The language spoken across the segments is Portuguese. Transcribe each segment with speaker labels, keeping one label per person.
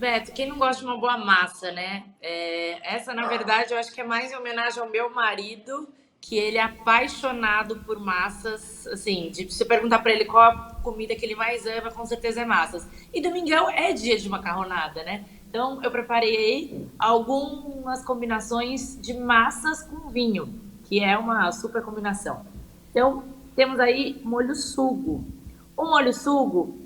Speaker 1: Beto, quem não gosta de uma boa massa, né? Essa, na verdade, eu acho que é mais em homenagem ao meu marido, que ele é apaixonado por massas. Assim, de se perguntar pra ele qual a comida que ele mais ama, com certeza é massas. E domingão é dia de macarronada, né? Então, eu preparei algumas combinações de massas com vinho, que é uma super combinação. Então, temos aí molho sugo. O molho sugo,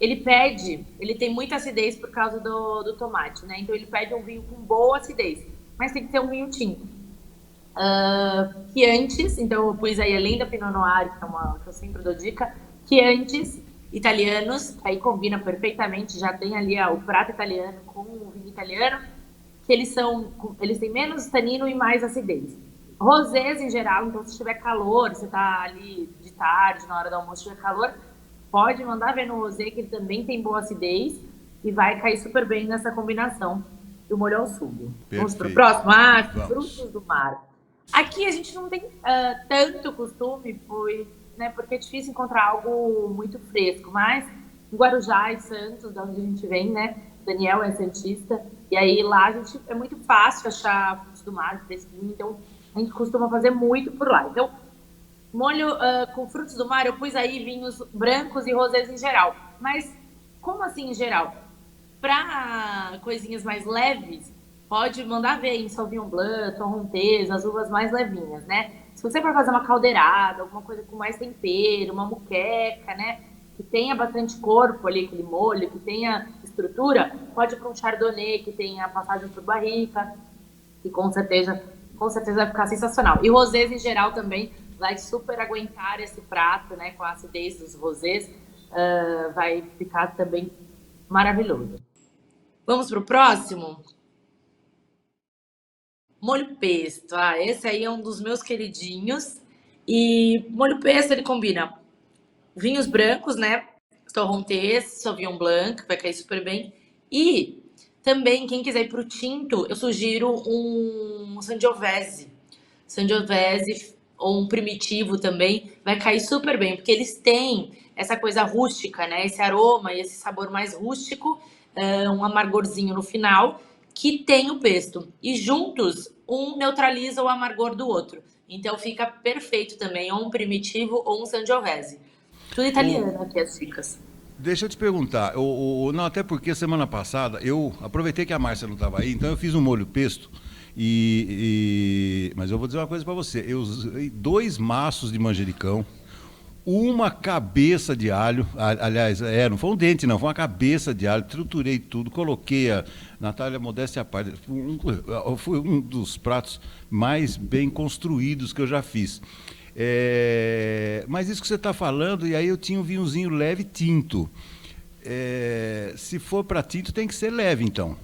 Speaker 1: ele tem muita acidez por causa do tomate, né? Então ele pede um vinho com boa acidez, mas tem que ser um vinho tinto. Chiantis, então eu pus aí além da Pinot Noir, que é uma que eu sempre dou dica, Chiantis italianos, aí combina perfeitamente, já tem ali o prato italiano com o vinho italiano, que eles têm menos tanino e mais acidez. Rosés em geral, então se tiver calor, você tá ali de tarde, na hora do almoço, tiver calor, pode mandar ver no rosé, que ele também tem boa acidez e vai cair super bem nessa combinação do molho ao sugo. Vamos pro
Speaker 2: Perfeito.
Speaker 1: próximo?
Speaker 2: Vamos.
Speaker 1: Frutos do mar. Aqui a gente não tem tanto costume, né, porque é difícil encontrar algo muito fresco, mas em Guarujá e Santos, de onde a gente vem, né? Daniel é santista, e aí lá é muito fácil achar frutos do mar fresquinho, então a gente costuma fazer muito por lá. Então, molho com frutos do mar, eu pus aí vinhos brancos e rosés em geral. Mas, como assim em geral? Para coisinhas mais leves, pode mandar ver em Sauvignon Blanc, Torrontés, as uvas mais levinhas, né? Se você for fazer uma caldeirada, alguma coisa com mais tempero, uma moqueca, né? Que tenha bastante corpo ali, aquele molho, que tenha estrutura, pode ir para um chardonnay que tenha passagem por barrica, que com certeza vai ficar sensacional. E rosés em geral também vai super aguentar esse prato, né? Com a acidez dos rosés, vai ficar também maravilhoso. Vamos pro próximo? Molho pesto. Esse aí é um dos meus queridinhos. E molho pesto ele combina vinhos brancos, né? Torrontés, Sauvignon Blanc, vai cair super bem. E também, quem quiser ir pro tinto, eu sugiro um Sangiovese. Sangiovese ou um primitivo também vai cair super bem, porque eles têm essa coisa rústica, né? Esse aroma e esse sabor mais rústico, um amargorzinho no final, que tem o pesto. E juntos, um neutraliza o amargor do outro. Então fica perfeito também, ou um primitivo ou um Sangiovese. Tudo
Speaker 2: O,
Speaker 1: italiano aqui as dicas.
Speaker 2: Deixa eu te perguntar, não, até porque semana passada eu aproveitei que a Márcia não estava aí, então eu fiz um molho pesto, mas eu vou dizer uma coisa para você, eu usei 2 maços de manjericão, uma cabeça de alho, aliás, não foi um dente não, foi uma cabeça de alho, triturei tudo, coloquei Natália, modéstia à parte, foi um dos pratos mais bem construídos que eu já fiz. Mas isso que você está falando, e aí eu tinha um vinhozinho leve tinto. Se for para tinto, tem que ser leve, então.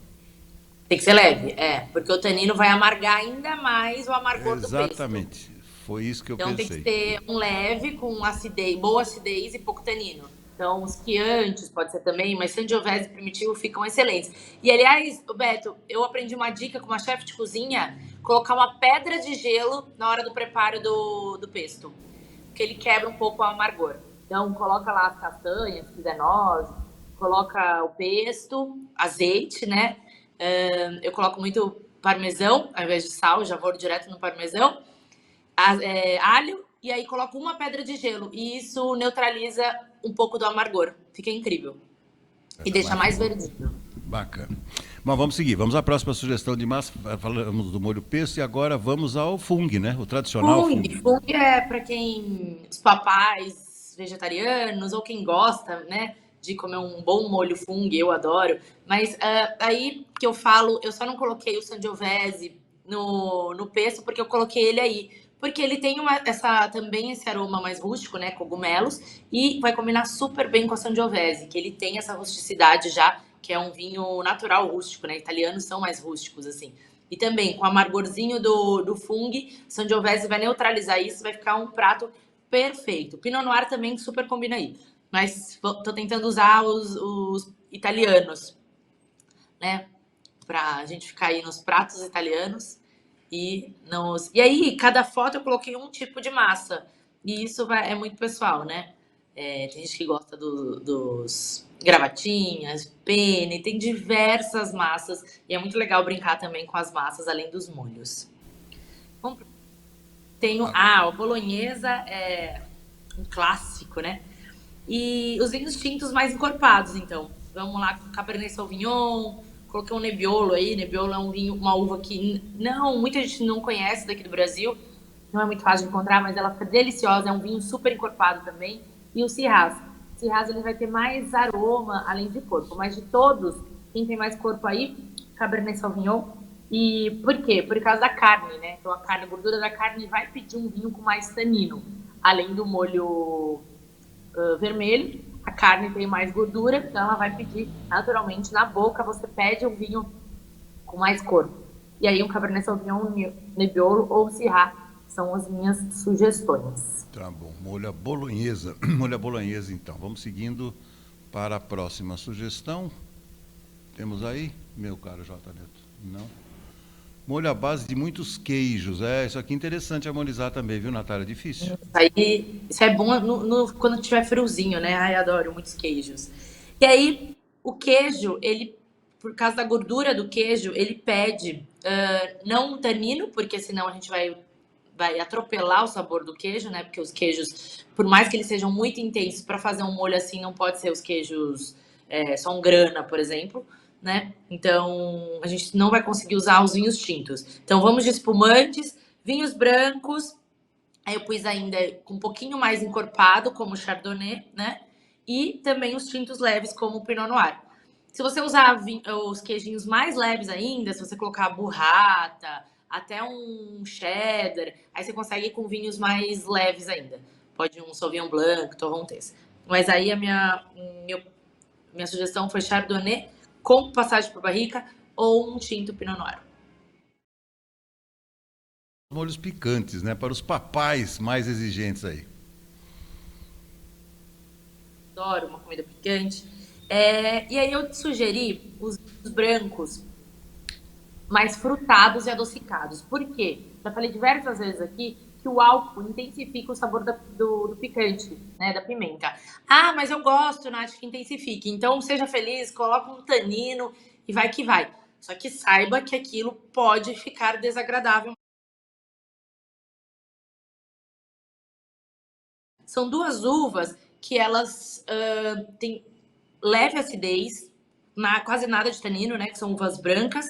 Speaker 1: Tem que ser leve, porque o tanino vai amargar ainda mais o amargor do pesto.
Speaker 2: Exatamente. Foi isso que eu
Speaker 1: Então tem que
Speaker 2: pensei.
Speaker 1: ser um leve com acidez, boa acidez e pouco tanino. Então os Chiantis pode ser também, mas Sangiovese e Primitivo ficam excelentes. E aliás, Beto, eu aprendi uma dica com uma chefe de cozinha, colocar uma pedra de gelo na hora do preparo do pesto, porque ele quebra um pouco o amargor. Então coloca lá as castanhas, se quiser noz, coloca o pesto, azeite, né? Eu coloco muito parmesão, ao invés de sal, já vou direto no parmesão, alho, e aí coloco uma pedra de gelo. E isso neutraliza um pouco do amargor. Fica incrível. E
Speaker 2: Essa
Speaker 1: deixa
Speaker 2: mais
Speaker 1: mais
Speaker 2: ficou
Speaker 1: verdinho.
Speaker 2: bacana. Mas vamos seguir. Vamos à próxima sugestão de massa. Falamos do molho pesto e agora vamos ao fungo, né? O tradicional
Speaker 1: Fung.
Speaker 2: fungo.
Speaker 1: Fung é para quem... Os papais vegetarianos ou quem gosta, né? De comer um bom molho fung, eu adoro. Mas aí que eu falo, eu só não coloquei o Sangiovese no pesto porque eu coloquei ele aí. Porque ele tem também esse aroma mais rústico, né? Cogumelos. E vai combinar super bem com a Sangiovese, que ele tem essa rusticidade já, que é um vinho natural rústico, né? Italianos são mais rústicos, assim. E também com o amargorzinho do fungo, Sangiovese vai neutralizar isso, vai ficar um prato perfeito. Pinot Noir também super combina aí. Mas tô tentando usar os italianos, né? Pra gente ficar aí nos pratos italianos e aí, cada foto eu coloquei um tipo de massa. E isso é muito pessoal, né? Tem gente que gosta dos gravatinhas, penne, tem diversas massas e é muito legal brincar também com as massas além dos molhos. Tenho a bolonhesa é um clássico, né? E os vinhos tintos mais encorpados, então. Vamos lá com Cabernet Sauvignon, coloquei um Nebbiolo aí. Nebbiolo é um vinho, uma uva que não, muita gente não conhece daqui do Brasil. Não é muito fácil de encontrar, mas ela fica deliciosa. É um vinho super encorpado também. E o Syrah. O Syrah ele vai ter mais aroma, além de corpo. Mas de todos, quem tem mais corpo aí, Cabernet Sauvignon. E por quê? Por causa da carne, né? Então a carne, a gordura da carne vai pedir um vinho com mais tanino. Além do molho vermelho, a carne tem mais gordura, então ela vai pedir naturalmente na boca, você pede um vinho com mais corpo. E aí um Cabernet Sauvignon, um Nebbiolo ou Syrah são as minhas sugestões.
Speaker 2: Tá bom, molho à bolonhesa. Molho à bolonhesa, então. Vamos seguindo para a próxima sugestão. Temos aí, meu caro J. Neto? Não? Molho à base de muitos queijos. Isso aqui é interessante harmonizar também, viu, Natália? Difícil.
Speaker 1: Isso é bom quando tiver friozinho, né? Ai, adoro muitos queijos. E aí, o queijo, ele, por causa da gordura do queijo, ele pede não um tanino, porque senão a gente vai atropelar o sabor do queijo, né? Porque os queijos, por mais que eles sejam muito intensos, para fazer um molho assim, não pode ser os queijos só um grana, por exemplo, né? Então, a gente não vai conseguir usar os vinhos tintos. Então, vamos de espumantes, vinhos brancos. Aí eu pus ainda com um pouquinho mais encorpado, como o Chardonnay, né? E também os tintos leves, como o Pinot Noir. Se você usar os queijinhos mais leves ainda, se você colocar burrata, até um cheddar, aí você consegue ir com vinhos mais leves ainda. Pode um Sauvignon Blanc, Torrontés. Mas aí minha sugestão foi Chardonnay com passagem por barrica ou um tinto Pinot Noir.
Speaker 2: Molhos picantes, né? Para os papais mais exigentes aí.
Speaker 1: Adoro uma comida picante. E aí eu sugeri os brancos mais frutados e adocicados. Por quê? Já falei diversas vezes aqui que o álcool intensifica o sabor do picante, né, da pimenta. Ah, mas eu gosto, Nath, que intensifique. Então seja feliz, coloca um tanino e vai que vai. Só que saiba que aquilo pode ficar desagradável. São duas uvas que elas têm leve acidez, quase nada de tanino, né? Que são uvas brancas.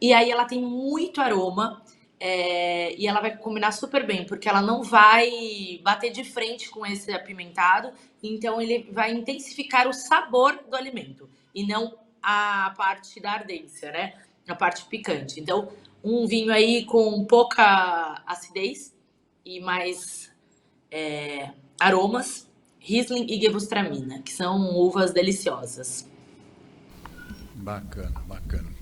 Speaker 1: E aí ela tem muito aroma. E ela vai combinar super bem, porque ela não vai bater de frente com esse apimentado. Então ele vai intensificar o sabor do alimento. E não a parte da ardência, né? A parte picante. Então, um vinho aí com pouca acidez e mais aromas, Riesling e Gewürztraminer, que são uvas deliciosas.
Speaker 2: Bacana, bacana.